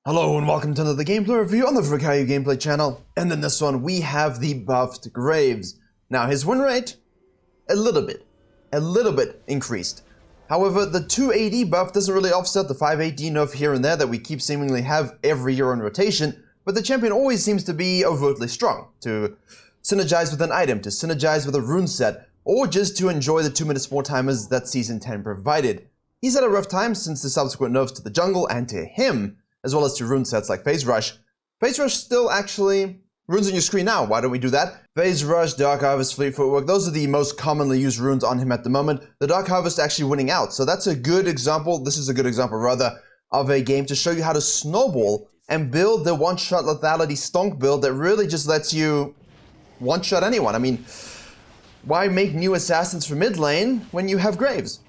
Hello and welcome to another gameplay review on the Virkayu gameplay channel. And in this one we have the buffed Graves. Now his win rate, a little bit increased. However, the 280 buff doesn't really offset the 580 nerf here and there that we keep seemingly have every year on rotation, but the champion always seems to be overtly strong, to synergize with an item, to synergize with a rune set, or just to enjoy the 2-minute sport timers that Season 10 provided. He's had a rough time since the subsequent nerfs to the jungle and to him, as well as to rune sets like Phase Rush. Phase Rush still actually runes on your screen now. Why don't we do that? Phase Rush, Dark Harvest, Fleet Footwork, those are the most commonly used runes on him at the moment. The Dark Harvest actually winning out. So that's a good example, this is a good example rather, of a game to show you how to snowball and build the one-shot lethality stonk build that really just lets you one-shot anyone. I mean, why make new assassins for mid lane when you have Graves?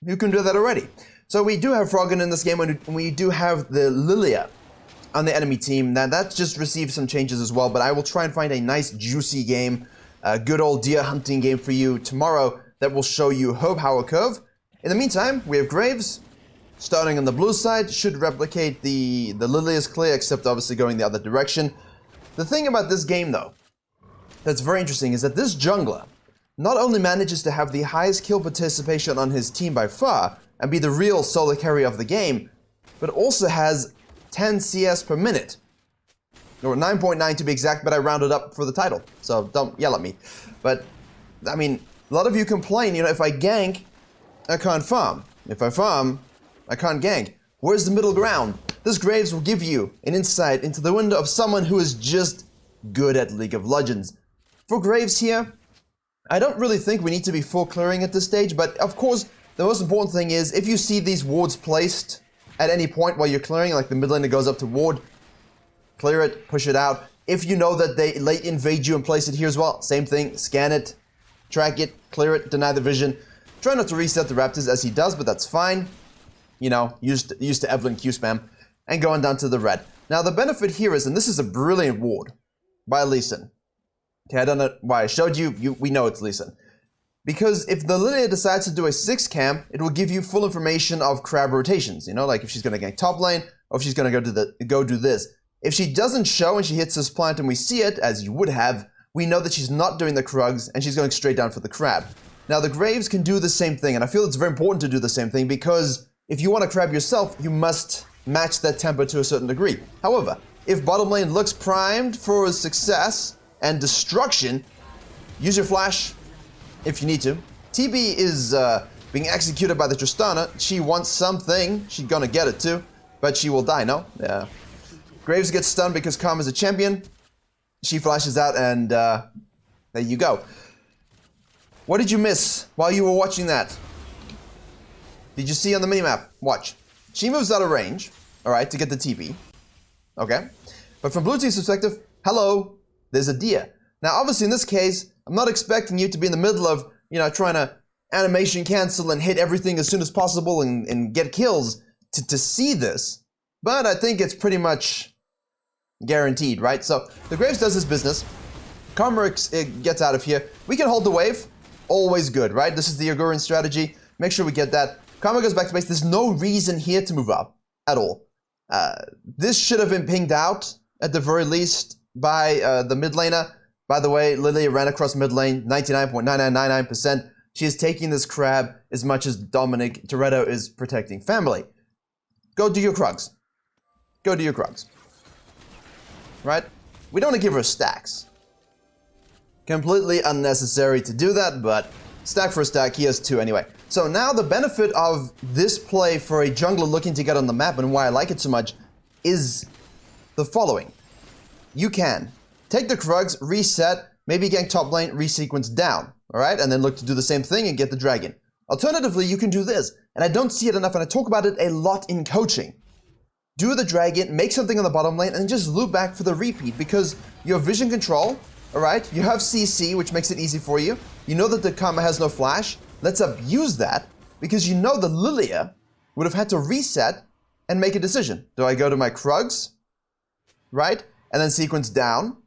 You can do that already. So we do have Froggen in this game, and we do have the Lilia on the enemy team. Now that just received some changes as well, but I will try and find a nice juicy game, a good old deer hunting game for you tomorrow that will show you her power curve. In the meantime, we have Graves starting on the blue side, should replicate the Lilia's clear, except obviously going the other direction. The thing about this game though, that's very interesting, is that this jungler not only manages to have the highest kill participation on his team by far, and be the real solo carry of the game, but also has 10 CS per minute. Or 9.9 to be exact, but I rounded up for the title, so don't yell at me. But, I mean, a lot of you complain, if I gank, I can't farm. If I farm, I can't gank. Where's the middle ground? This Graves will give you an insight into the window of someone who is just good at League of Legends. For Graves here, I don't really think we need to be full clearing at this stage, but of course, the most important thing is, if you see these wards placed at any point while you're clearing, like the mid laner goes up to ward, clear it, push it out. If you know that they late invade you and place it here as well, same thing, scan it, track it, clear it, deny the vision. Try not to reset the Raptors as he does, but that's fine. Used to Evelyn Q spam, and going down to the red. Now the benefit here is, and this is a brilliant ward by Lee Sin. Okay, I don't know why I showed you, we know it's Lee Sin. Because if the Lilia decides to do a 6 camp, it will give you full information of crab rotations, like if she's going to gank top lane, or if she's going to go do this. If she doesn't show and she hits this plant and we see it, as you would have, we know that she's not doing the Krugs and she's going straight down for the crab. Now the Graves can do the same thing, and I feel it's very important to do the same thing, because if you want to crab yourself, you must match that tempo to a certain degree. However, if bottom lane looks primed for success and destruction, use your flash if you need to. TB is being executed by the Tristana. She wants something. She's gonna get it too, but she will die, no? Yeah. Graves gets stunned because Karma's a champion. She flashes out, and there you go. What did you miss while you were watching that? Did you see on the minimap? Watch. She moves out of range, alright, to get the TB. Okay? But from blue team's perspective, hello, there's a deer. Now obviously in this case, I'm not expecting you to be in the middle of, trying to animation cancel and hit everything as soon as possible and get kills to see this. But I think it's pretty much guaranteed, right? So the Graves does his business. Karma gets out of here. We can hold the wave. Always good, right? This is the Agurin strategy. Make sure we get that. Karma goes back to base. There's no reason here to move up at all. This should have been pinged out at the very least by the mid laner. By the way, Lilia ran across mid lane, 99.9999%. She is taking this crab as much as Dominic Toretto is protecting family. Go do your Krugs. Go do your Krugs. Right? We don't want to give her stacks. Completely unnecessary to do that, but stack for a stack, he has 2 anyway. So now the benefit of this play for a jungler looking to get on the map, and why I like it so much, is the following. You can take the Krugs, reset, maybe gank top lane, resequence down, alright? And then look to do the same thing and get the dragon. Alternatively, you can do this, and I don't see it enough, and I talk about it a lot in coaching. Do the dragon, make something on the bottom lane, and just loop back for the repeat, because you have vision control, alright? You have CC, which makes it easy for you. You know that the Karma has no flash. Let's abuse that, because you know the Lilia would have had to reset and make a decision. Do I go to my Krugs, right? And then sequence down.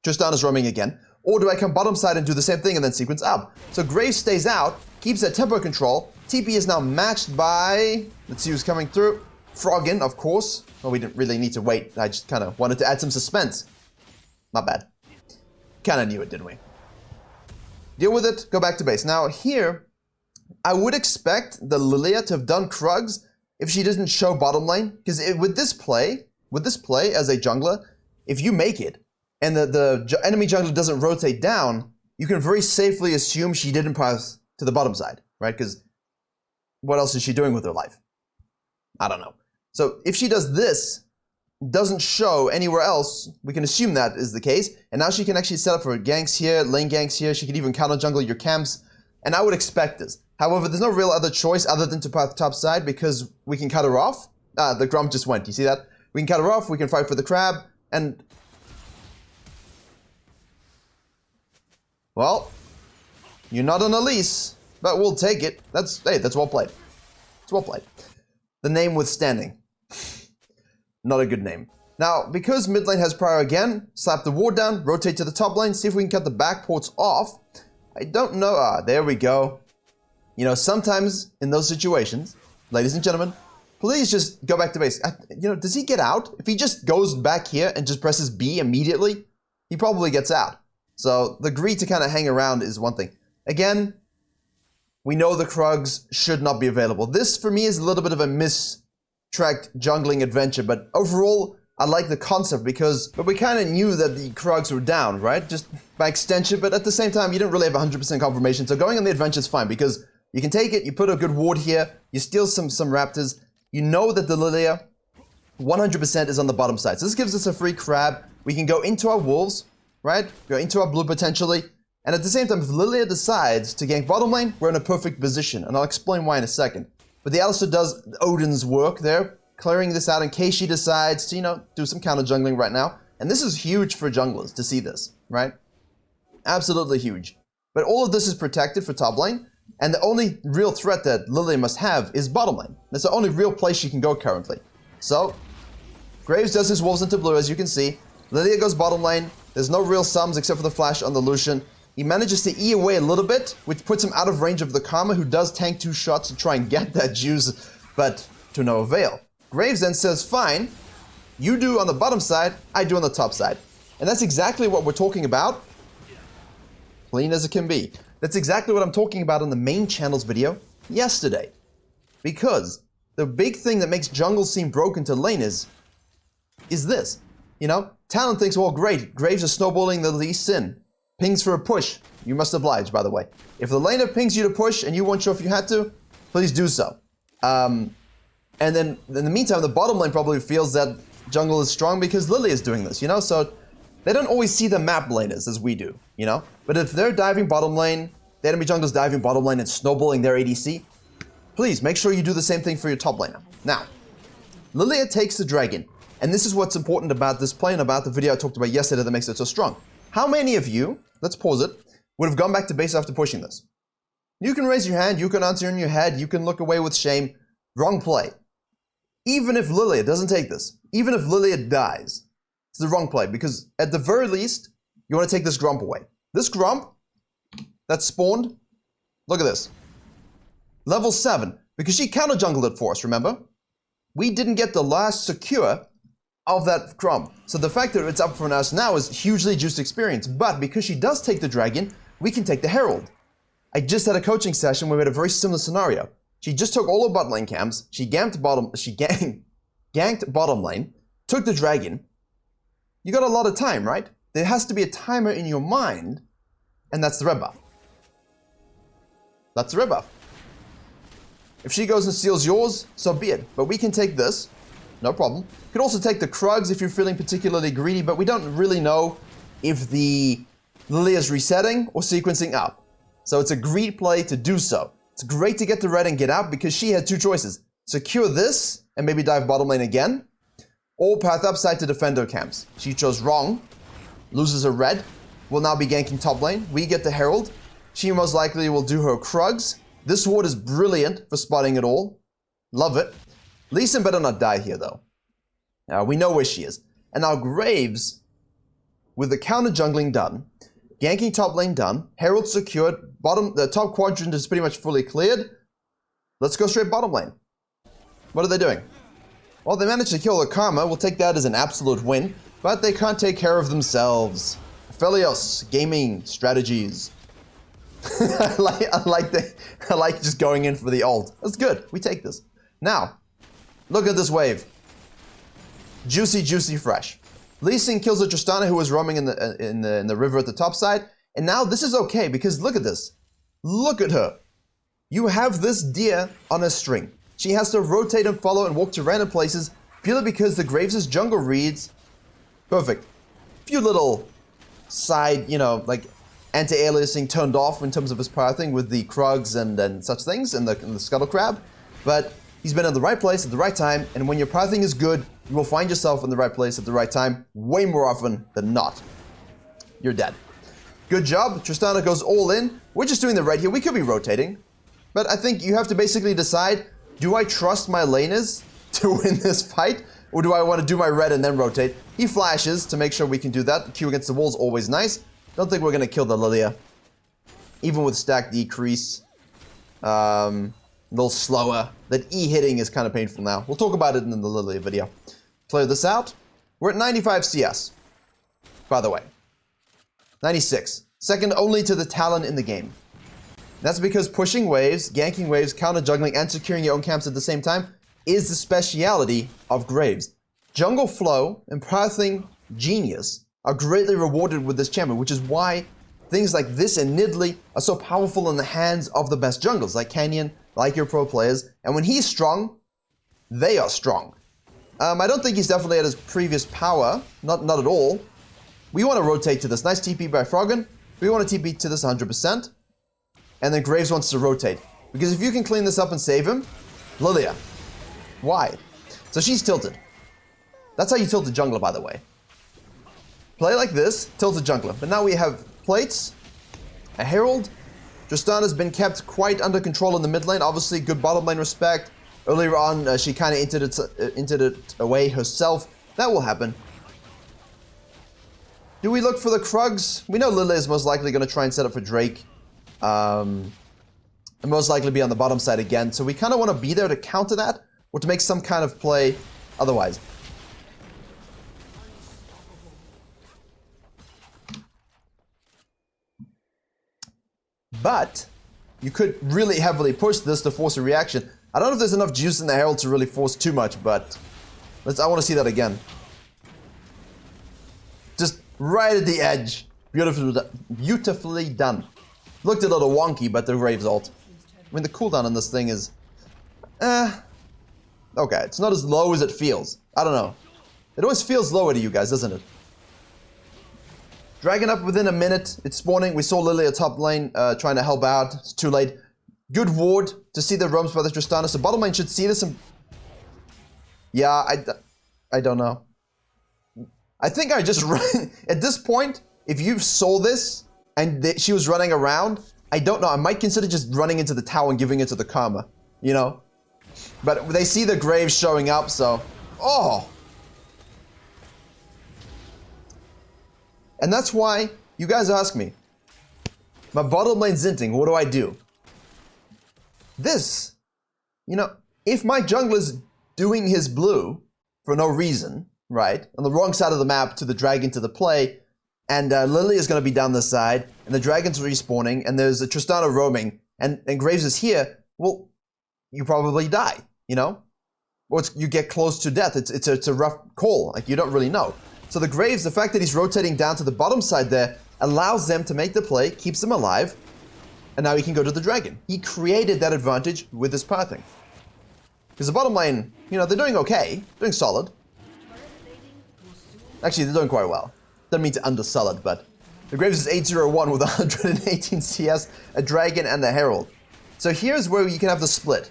Tristana is roaming again. Or do I come bottom side and do the same thing and then sequence up? So Graves stays out, keeps that tempo control. TP is now matched by, let's see who's coming through, Frog in, of course. Well, we didn't really need to wait. I just kind of wanted to add some suspense. Not bad. Kind of knew it, didn't we? Deal with it, go back to base. Now here, I would expect the Lilia to have done Krugs if she doesn't show bottom lane. Because with this play as a jungler, if you make it, and the enemy jungler doesn't rotate down, you can very safely assume she didn't pass to the bottom side, right? Because what else is she doing with her life? I don't know. So if she does this, doesn't show anywhere else, we can assume that is the case. And now she can actually set up for ganks here, lane ganks here. She can even counter jungle your camps. And I would expect this. However, there's no real other choice other than to path top side because we can cut her off. The Grump just went. You see that? We can cut her off. We can fight for the crab. And well, you're not on a lease, but we'll take it. That's well played. It's well played. The name withstanding. Not a good name. Now, because mid lane has prior again, slap the ward down, rotate to the top lane, see if we can cut the back ports off. I don't know. There we go. You know, sometimes in those situations, ladies and gentlemen, please just go back to base. You know, does he get out? If he just goes back here and just presses B immediately, he probably gets out. So the greed to kind of hang around is one thing. Again, we know the Krugs should not be available. This, for me, is a little bit of a mistracked jungling adventure, but overall, I like the concept because we kind of knew that the Krugs were down, right? Just by extension, but at the same time, you didn't really have 100% confirmation. So going on the adventure is fine because you can take it, you put a good ward here, you steal some raptors, you know that the Lilia 100% is on the bottom side. So this gives us a free crab. We can go into our wolves, right? Go into our blue potentially. And at the same time, if Lilia decides to gank bottom lane, we're in a perfect position. And I'll explain why in a second. But the Alistar does Odin's work there, clearing this out in case she decides to, you know, do some counter jungling right now. And this is huge for junglers to see this, right? Absolutely huge. But all of this is protected for top lane. And the only real threat that Lilia must have is bottom lane. That's the only real place she can go currently. So, Graves does his wolves into blue, as you can see. Lilia goes bottom lane. There's no real sums except for the flash on the Lucian. He manages to E away a little bit, which puts him out of range of the Karma, who does tank 2 shots to try and get that juice, but to no avail. Graves then says, fine, you do on the bottom side, I do on the top side. And that's exactly what we're talking about. Clean as it can be. That's exactly what I'm talking about in the main channel's video yesterday. Because the big thing that makes jungle seem broken to lane is this. You know, Talon thinks, well, great, Graves is snowballing the Lee Sin. Pings for a push. You must oblige, by the way. If the laner pings you to push and you weren't sure if you had to, please do so. And then, in the meantime, the bottom lane probably feels that jungle is strong because Lily is doing this, you know? So, they don't always see the map laners as we do, you know? But if they're diving bottom lane, the enemy jungler's diving bottom lane and snowballing their ADC, please make sure you do the same thing for your top laner. Now, Lilia takes the dragon. And this is what's important about this play and about the video I talked about yesterday that makes it so strong. How many of you, let's pause it, would have gone back to base after pushing this? You can raise your hand, you can answer in your head, you can look away with shame. Wrong play. Even if Lilia doesn't take this, even if Lilia dies, it's the wrong play because at the very least, you want to take this Grump away. This Grump that spawned, look at this. Level 7, because she counter jungled it for us, remember? We didn't get the last secure of that Grump. So the fact that it's up for us now is hugely juiced experience. But because she does take the dragon, we can take the Herald. I just had a coaching session where we had a very similar scenario. She just took all her bot lane camps, she ganked bottom lane, took the dragon. You got a lot of time, right? There has to be a timer in your mind, and that's the red buff. That's the red buff. If she goes and steals yours, so be it. But we can take this. No problem. You could also take the Krugs if you're feeling particularly greedy, but we don't really know if the Lilia is resetting or sequencing up. So it's a greed play to do so. It's great to get the red and get out because she had 2 choices. Secure this and maybe dive bottom lane again, or path upside to defend her camps. She chose wrong, loses her red, will now be ganking top lane. We get the Herald. She most likely will do her Krugs. This ward is brilliant for spotting it all. Love it. Lee Sin better not die here, though. We know where she is. And now Graves, with the counter jungling done, ganking top lane done, Herald secured, the top quadrant is pretty much fully cleared. Let's go straight bottom lane. What are they doing? Well, they managed to kill the Karma. We'll take that as an absolute win. But they can't take care of themselves. Felios, gaming strategies. I like just going in for the ult. That's good. We take this. Now, look at this wave. Juicy, juicy, fresh. Lee Sin kills a Tristana who was roaming in the river at the top side. And now this is okay because look at this. Look at her. You have this deer on a string. She has to rotate and follow and walk to random places purely because the Graves' jungle reads perfect. Few little side, like anti-aliasing turned off in terms of his pathing with the Krugs and such things and the Scuttle Crab. But he's been in the right place at the right time, and when your pathing is good, you will find yourself in the right place at the right time way more often than not. You're dead. Good job. Tristana goes all in. We're just doing the red here. We could be rotating. But I think you have to basically decide, do I trust my laners to win this fight? Or do I want to do my red and then rotate? He flashes to make sure we can do that. The Q against the wall is always nice. Don't think we're going to kill the Lilia. Even with stack decrease. A little slower. That E hitting is kind of painful now. We'll talk about it in the Lilia video. Clear this out. We're at 95 CS. By the way. 96. Second only to the Talon in the game. That's because pushing waves, ganking waves, counter juggling, and securing your own camps at the same time is the speciality of Graves. Jungle flow and pathing genius are greatly rewarded with this champion, which is why things like this and Nidalee are so powerful in the hands of the best junglers, like Canyon, like your pro players. And when he's strong, they are strong. I don't think he's definitely at his previous power, not at all. We want to rotate to this. Nice TP by Froggen. We want to TP to this 100%. And then Graves wants to rotate. Because if you can clean this up and save him, Lilia. Why? So she's tilted. That's how you tilt a jungler, by the way. Play like this, tilt a jungler. But now we have plates, a herald. Tristana's been kept quite under control in the mid lane. Obviously, good bottom lane respect. Earlier on, she kind of entered it away herself. That will happen. Do we look for the Krugs? We know Lilia is most likely going to try and set up for Drake. And most likely be on the bottom side again. So we kind of want to be there to counter that, or to make some kind of play otherwise. But you could really heavily push this to force a reaction. I don't know if there's enough juice in the Herald to really force too much, but I want to see that again. Just right at the edge. Beautifully done. Looked a little wonky, but the Graves ult. I mean, the cooldown on this thing is... okay, it's not as low as it feels. I don't know. It always feels lower to you guys, doesn't it? Dragon up within a minute. It's spawning. We saw Lilia top lane trying to help out. It's too late. Good ward to see the roams by the Tristana. So bottom lane should see this and... yeah, I don't know. I think I just run... at this point, if you saw this and she was running around, I don't know. I might consider just running into the tower and giving it to the Karma. You know? But they see the Graves showing up, so... oh! And that's why you guys ask me, my bottom lane Zinting, what do I do? This, you know, if my jungler's doing his blue for no reason, right, on the wrong side of the map to the dragon to the play, and Lilia is going to be down this side, and the dragon's respawning, and there's a Tristana roaming, and Graves is here, well, you probably die, you know? Or you get close to death. It's a rough call, like you don't really know. So the Graves, the fact that he's rotating down to the bottom side there, allows them to make the play, keeps them alive, and now he can go to the dragon. He created that advantage with his pathing. Because the bottom lane, you know, they're doing okay, doing solid. Actually, they're doing quite well. Doesn't mean to undersell it, but the Graves is 801 with 118 CS, a dragon, and the herald. So here's where you can have the split.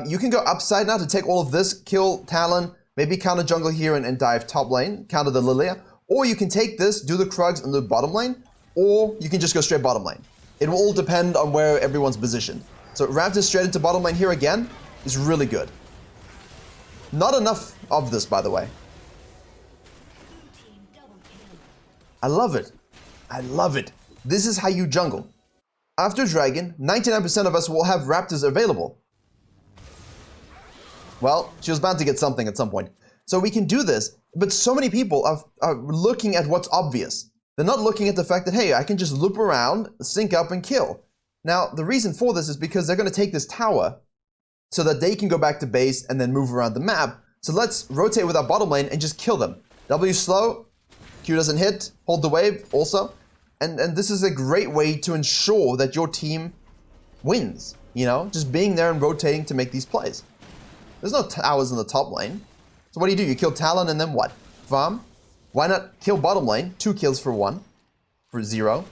You can go upside now to take all of this, kill Talon, maybe counter jungle here and dive top lane, counter the Lilia. Or you can take this, do the Krugs in the bottom lane, or you can just go straight bottom lane. It will all depend on where everyone's positioned. So Raptors straight into bottom lane here again is really good. Not enough of this, by the way. I love it. I love it. This is how you jungle. After Dragon, 99% of us will have Raptors available. Well, she was bound to get something at some point. So we can do this, but so many people are looking at what's obvious. They're not looking at the fact that, hey, I can just loop around, sync up, and kill. Now, the reason for this is because they're going to take this tower so that they can go back to base and then move around the map. So let's rotate with our bottom lane and just kill them. W slow, Q doesn't hit, hold the wave also. And this is a great way to ensure that your team wins, you know? Just being there and rotating to make these plays. There's no towers in the top lane. So what do? You kill Talon and then what? Farm? Why not kill bottom lane? 2 kills for 1. For 0.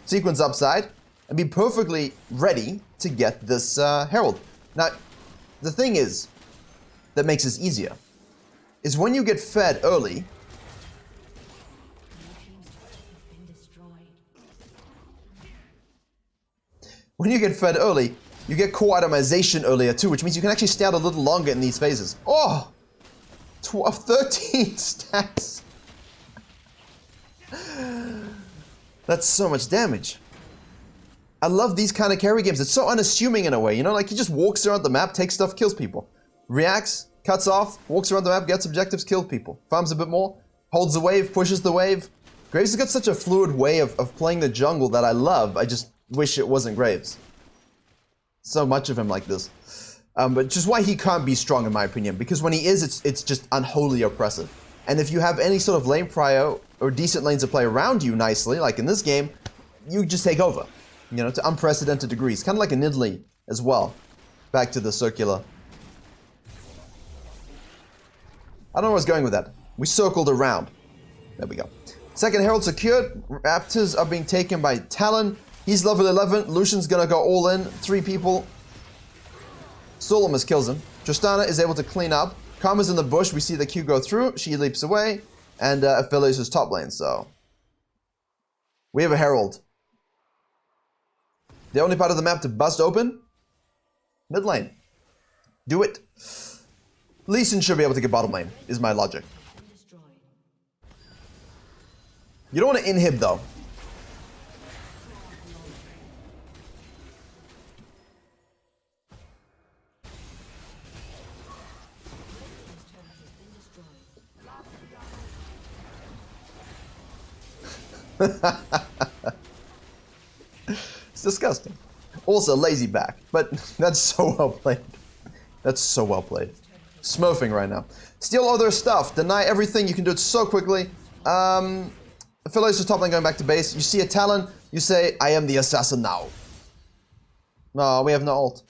Sequence upside. And be perfectly ready to get this Herald. Now, the thing is, that makes this easier, is when you get fed early, you get core itemization earlier too, which means you can actually stay out a little longer in these phases. Oh! 13 stacks. That's so much damage. I love these kind of carry games. It's so unassuming in a way, you know? Like, he just walks around the map, takes stuff, kills people. Reacts, cuts off, walks around the map, gets objectives, kills people. Farms a bit more, holds the wave, pushes the wave. Graves has got such a fluid way of playing the jungle that I love. I just wish it wasn't Graves. So much of him like this. But just why he can't be strong, in my opinion. Because when he is, it's just unholy oppressive. And if you have any sort of lane prio or decent lanes to play around you nicely, like in this game, you just take over. You know, to unprecedented degrees. Kind of like a Nidalee as well. Back to the circular. I don't know where I was going with that. We circled around. There we go. Second Herald secured. Raptors are being taken by Talon. He's level 11. Lucian's gonna go all in. 3 people. Solomus kills him. Tristana is able to clean up. Karma's in the bush. We see the Q go through. She leaps away. And Aphelios is top lane, so... we have a Herald. The only part of the map to bust open? Mid lane. Do it. Lee Sin should be able to get bottom lane, is my logic. You don't want to inhib though. It's disgusting. Also, lazy back, but that's so well played. That's so well played. Smurfing right now. Steal all their stuff. Deny everything. You can do it so quickly. Aphelios is top lane going back to base. You see a Talon. You say, I am the assassin now. No, we have no ult.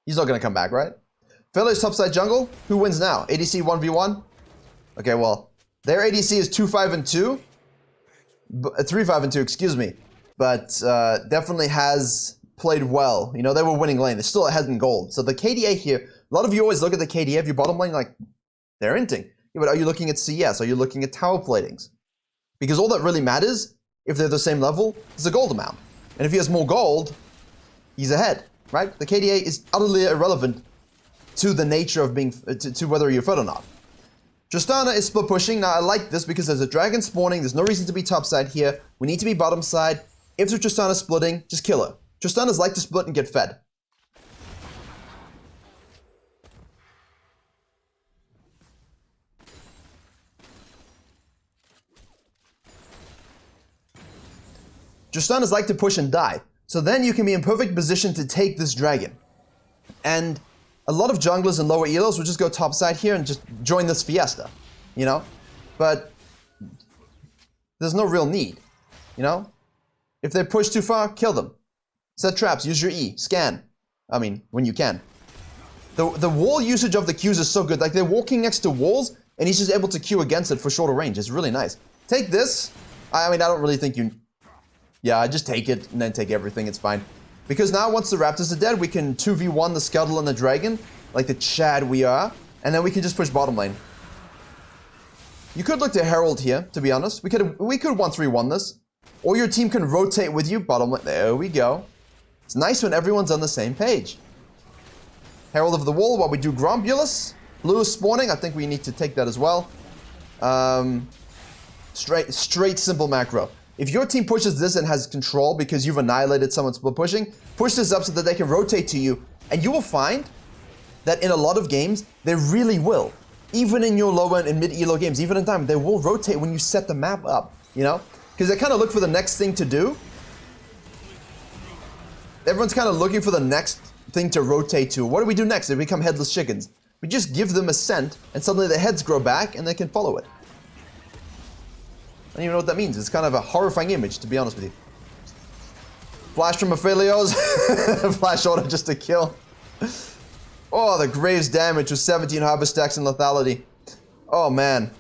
He's not going to come back, right? Aphelios topside jungle. Who wins now? ADC 1v1? Okay, well, their ADC is 2-5 and 2. 3-5 and 2, excuse me. But definitely has played well. You know, they were winning lane. They're still ahead in gold. So the KDA here, a lot of you always look at the KDA of your bottom lane like, they're inting. Yeah, but are you looking at CS? Are you looking at tower platings? Because all that really matters, if they're the same level, is the gold amount. And if he has more gold, he's ahead, right? The KDA is utterly irrelevant to the nature of being, to whether you're fed or not. Tristana is split pushing. Now I like this because there's a dragon spawning. There's no reason to be top side here. We need to be bottom side. If there's Tristana splitting, just kill her. Tristana's like to split and get fed. Tristana's like to push and die. So then you can be in perfect position to take this dragon. And a lot of junglers and lower elos will just go top side here and just join this fiesta, you know? But there's no real need, you know? If they push too far, kill them. Set traps, use your E, scan. I mean, when you can. The wall usage of the Qs is so good. Like, they're walking next to walls, and he's just able to Q against it for shorter range. It's really nice. Take this. I mean, I don't really think you... Yeah, just take it, and then take everything. It's fine. Because now, once the Raptors are dead, we can 2v1 the Scuttle and the Dragon, like the Chad we are, and then we can just push bottom lane. You could look to Herald here, to be honest. We could 1-3-1 this. Or your team can rotate with you, bottom lane. There we go. It's nice when everyone's on the same page. Herald of the Wall, while we do Grombulus. Blue is spawning, I think we need to take that as well. Straight simple macro. If your team pushes this and has control because you've annihilated someone split pushing, push this up so that they can rotate to you, and you will find that in a lot of games, they really will. Even in your lower and mid-elo games, even in time, they will rotate when you set the map up, you know? Because they kind of look for the next thing to do. Everyone's kind of looking for the next thing to rotate to. What do we do next? They become headless chickens. We just give them a scent, and suddenly their heads grow back, and they can follow it. I don't even know what that means. It's kind of a horrifying image, to be honest with you. Flash from Aphelios. Flash order just to kill. Oh, the Graves damage with 17 Harbor Stacks and lethality. Oh, man.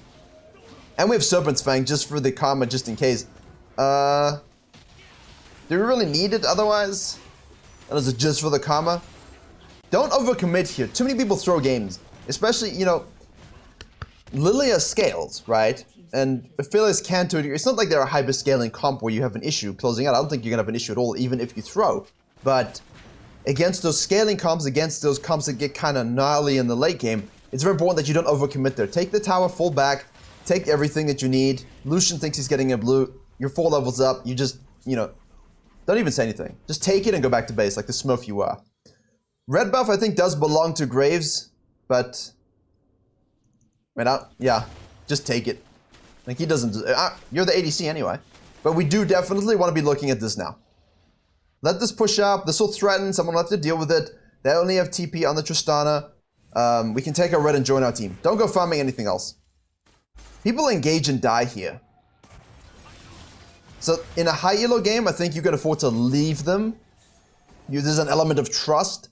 And we have Serpent's Fang just for the karma, just in case. Do we really need it otherwise? Or is it just for the karma? Don't overcommit here. Too many people throw games. Especially, you know, Lilia scales, right? And Aphelios can to a degree. It's not like they're a hyper-scaling comp where you have an issue closing out. I don't think you're going to have an issue at all, even if you throw. But against those scaling comps, against those comps that get kind of gnarly in the late game, it's very important that you don't overcommit there. Take the tower full back. Take everything that you need. Lucian thinks he's getting a blue. You're 4 levels up. You just, you know, don't even say anything. Just take it and go back to base like the Smurf you are. Red buff, I think, does belong to Graves, but... yeah, just take it. Like, he doesn't... you're the ADC anyway. But we do definitely want to be looking at this now. Let this push up. This will threaten. Someone will have to deal with it. They only have TP on the Tristana. We can take our red and join our team. Don't go farming anything else. People engage and die here. So, in a high elo game, I think you can afford to leave them. There's an element of trust,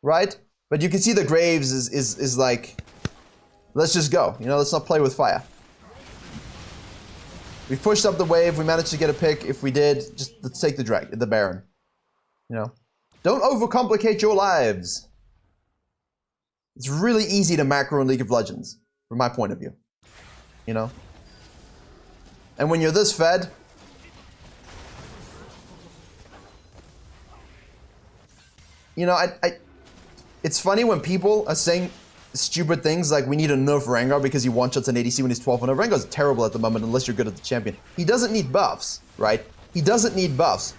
right? But you can see the Graves is like, let's just go. You know, let's not play with fire. We've pushed up the wave. We managed to get a pick. If we did, just let's take the Baron. You know, don't overcomplicate your lives. It's really easy to macro in League of Legends, from my point of view. You know, and when you're this fed, you know, it's funny when people are saying stupid things like we need to nerf Rengar because he one-shots an ADC when he's 12 and Rengar's terrible at the moment unless you're good at the champion. He doesn't need buffs, right? He doesn't need buffs.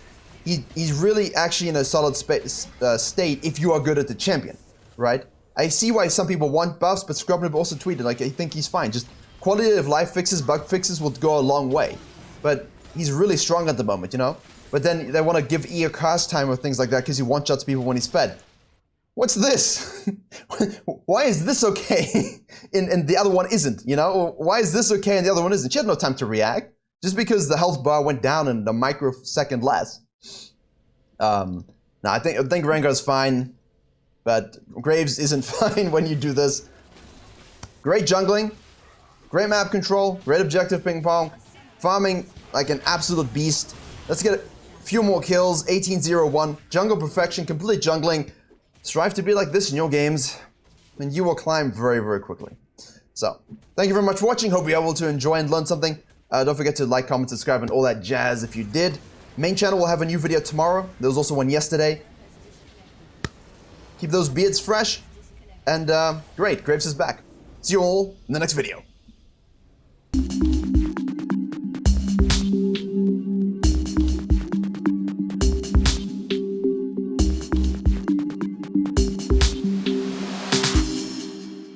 He's really actually in a solid state if you are good at the champion, right? I see why some people want buffs, but Scrubnib also tweeted, like, I think he's fine. Just quality of life fixes, bug fixes will go a long way. But he's really strong at the moment, you know? But then they want to give EO cast time or things like that because he one-shots people when he's fed. What's this? Why is this okay and the other one isn't, you know? Why is this okay and the other one isn't? She had no time to react. Just because the health bar went down in a microsecond less. No, I think Rengar's fine. But Graves isn't fine when you do this. Great jungling. Great map control. Great objective ping pong. Farming like an absolute beast. Let's get a few more kills. 18-0-1. Jungle perfection. Complete jungling. Strive to be like this in your games, and you will climb very, very quickly. So, thank you very much for watching. Hope you're able to enjoy and learn something. Don't forget to like, comment, subscribe, and all that jazz if you did. Main channel will have a new video tomorrow. There was also one yesterday. Keep those beards fresh. And great, Graves is back. See you all in the next video.